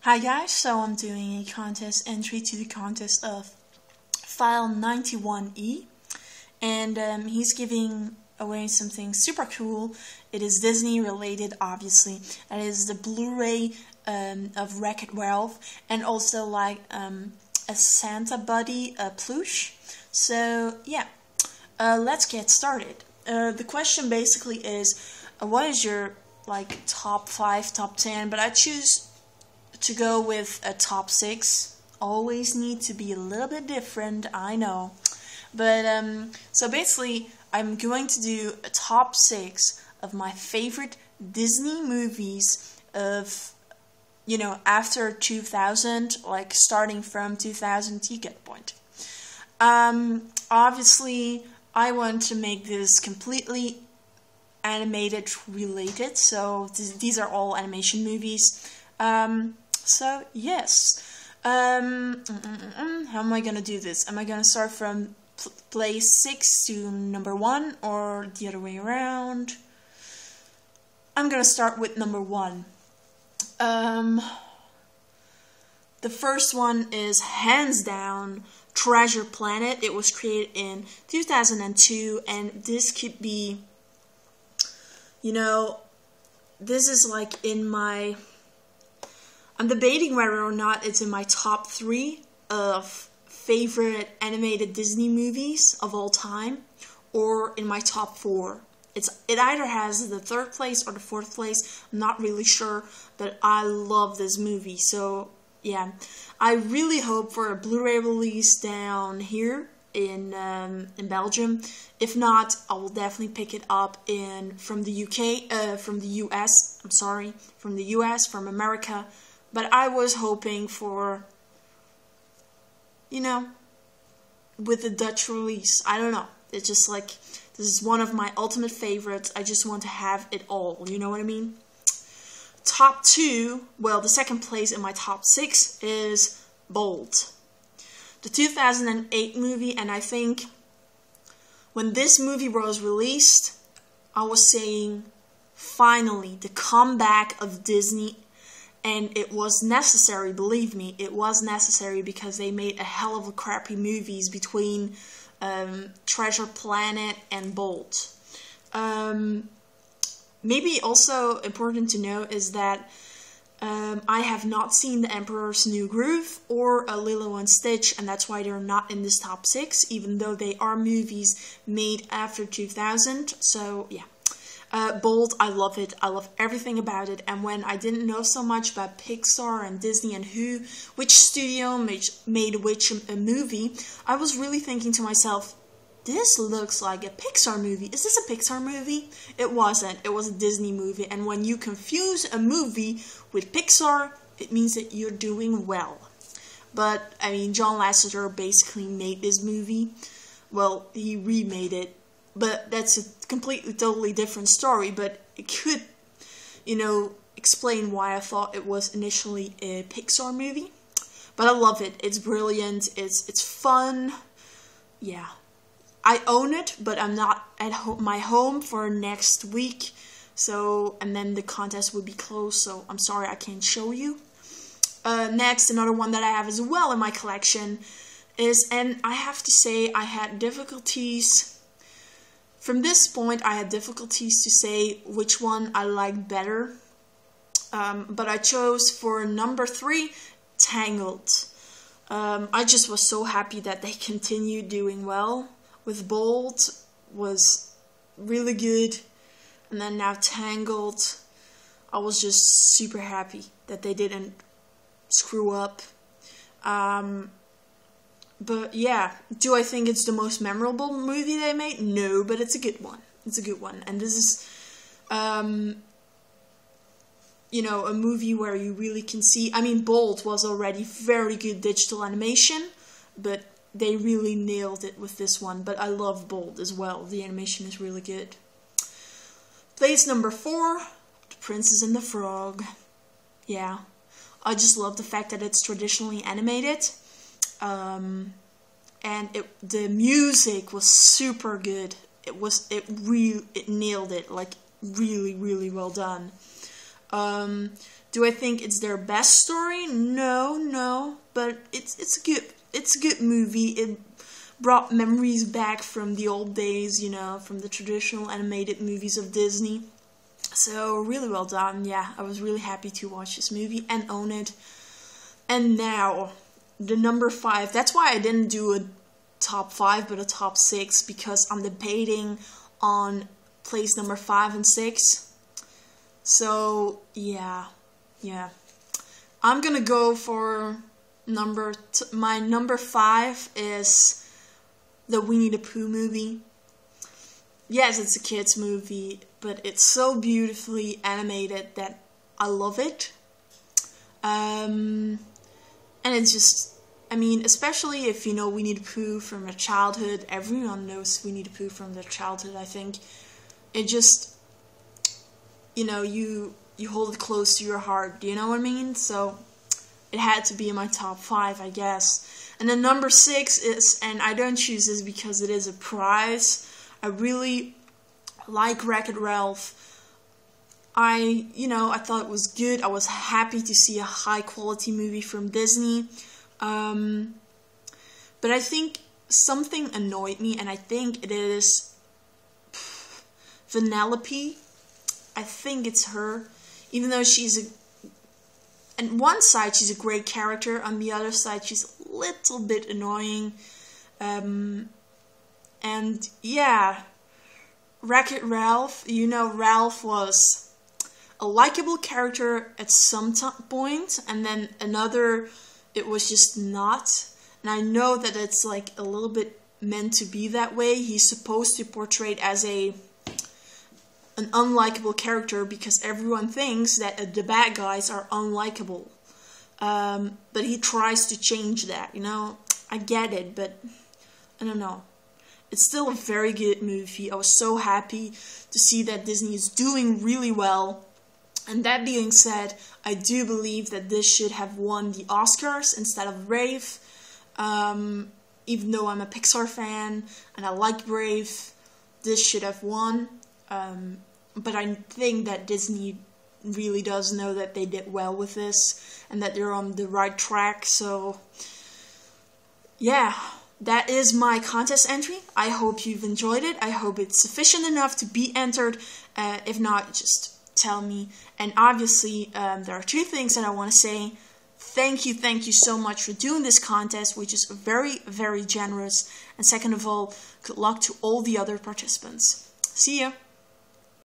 Hi guys, so I'm doing a contest entry to the contest of File 91E, and he's giving away something super cool. It is Disney related, obviously. It is the Blu-ray of Wreck-It Ralph, and also like a Santa Buddy plush. So yeah, let's get started. The question basically is, what is your like top 5, top 10? But I choose to go with a top 6. Always need to be a little bit different, I know. But so basically I'm going to do a top 6 of my favorite Disney movies of, you know, after 2000, like starting from 2000, you get the point. Obviously I want to make this completely animated related, so these are all animation movies. So yes, how am I gonna do this? Am I gonna start from place 6 to number 1, or the other way around? I'm gonna start with number 1. The first one is hands down Treasure Planet. It was created in 2002, and this could be, you know, this is like in my, I'm debating whether or not it's in my top 3 of favorite animated Disney movies of all time, or in my top 4. It either has the 3rd place or the 4th place. I'm not really sure, but I love this movie. So yeah, I really hope for a Blu-ray release down here in Belgium. If not, I will definitely pick it up from the UK, from the US. I'm sorry, from the US, from America. But I was hoping for, you know, with the Dutch release. I don't know. It's just like, this is one of my ultimate favorites. I just want to have it all. You know what I mean? Top 2, well, the 2nd place in my top 6 is Bolt. The 2008 movie, and I think when this movie was released, I was saying, finally, the comeback of Disney. And it was necessary, believe me, it was necessary, because they made a hell of a crappy movies between Treasure Planet and Bolt. Maybe also important to know is that I have not seen The Emperor's New Groove or Lilo and Stitch, and that's why they're not in this top 6, even though they are movies made after 2000. So yeah. Bolt, I love it. I love everything about it. And when I didn't know so much about Pixar and Disney and which studio made which movie, I was really thinking to myself, this looks like a Pixar movie. Is this a Pixar movie? It wasn't. It was a Disney movie. And when you confuse a movie with Pixar, it means that you're doing well. But, I mean, John Lasseter basically made this movie. Well, he remade it. But that's a completely, totally different story. But it could, you know, explain why I thought it was initially a Pixar movie. But I love it. It's brilliant. It's fun. Yeah. I own it, but I'm not at my home for next week. So, and then the contest would be closed. So I'm sorry I can't show you. Next, another one that I have as well in my collection is, and I have to say I had difficulties. From this point, I had difficulties to say which one I liked better, but I chose for number 3, Tangled. I just was so happy that they continued doing well. With Bolt was really good, and then now Tangled, I was just super happy that they didn't screw up. But yeah, do I think it's the most memorable movie they made? No, but it's a good one. It's a good one. And this is, you know, a movie where you really can see, I mean, Bolt was already very good digital animation, but they really nailed it with this one. But I love Bolt as well. The animation is really good. Place number 4, The Princess and the Frog. Yeah, I just love the fact that it's traditionally animated. And the music was super good. It nailed it, like really, really well done. Do I think it's their best story? No, but it's a good movie. It brought memories back from the old days, from the traditional animated movies of Disney. So really well done. Yeah, I was really happy to watch this movie and own it. And now, the number 5. That's why I didn't do a top 5, but a top 6, because I'm debating on place number 5 and 6. So yeah. I'm gonna go for my number 5 is the Winnie the Pooh movie. Yes, it's a kids movie, but it's so beautifully animated that I love it. And it's just, especially if you know Winnie the Pooh from your childhood. Everyone knows Winnie the Pooh from their childhood, I think. It just, you hold it close to your heart, do you know what I mean? So, it had to be in my top 5, I guess. And then number 6 is, and I don't choose this because it is a prize, I really like Wreck-It Ralph. I thought it was good. I was happy to see a high quality movie from Disney. But I think something annoyed me, and I think it is Vanellope. I think it's her. Even though on one side she's a great character, on the other side she's a little bit annoying. And yeah, Wreck-It Ralph, Ralph was a likable character at some point, and then another, it was just not. And I know that it's like a little bit meant to be that way. He's supposed to be portrayed as an unlikable character because everyone thinks that the bad guys are unlikable. But he tries to change that, I get it, but I don't know. It's still a very good movie. I was so happy to see that Disney is doing really well. And that being said, I do believe that this should have won the Oscars instead of Brave. Even though I'm a Pixar fan and I like Brave, this should have won. But I think that Disney really does know that they did well with this and that they're on the right track. So, yeah. That is my contest entry. I hope you've enjoyed it. I hope it's sufficient enough to be entered. If not, just tell me. And obviously, there are 2 things that I want to say. Thank you so much for doing this contest, which is very, very generous. And second of all, good luck to all the other participants. See ya!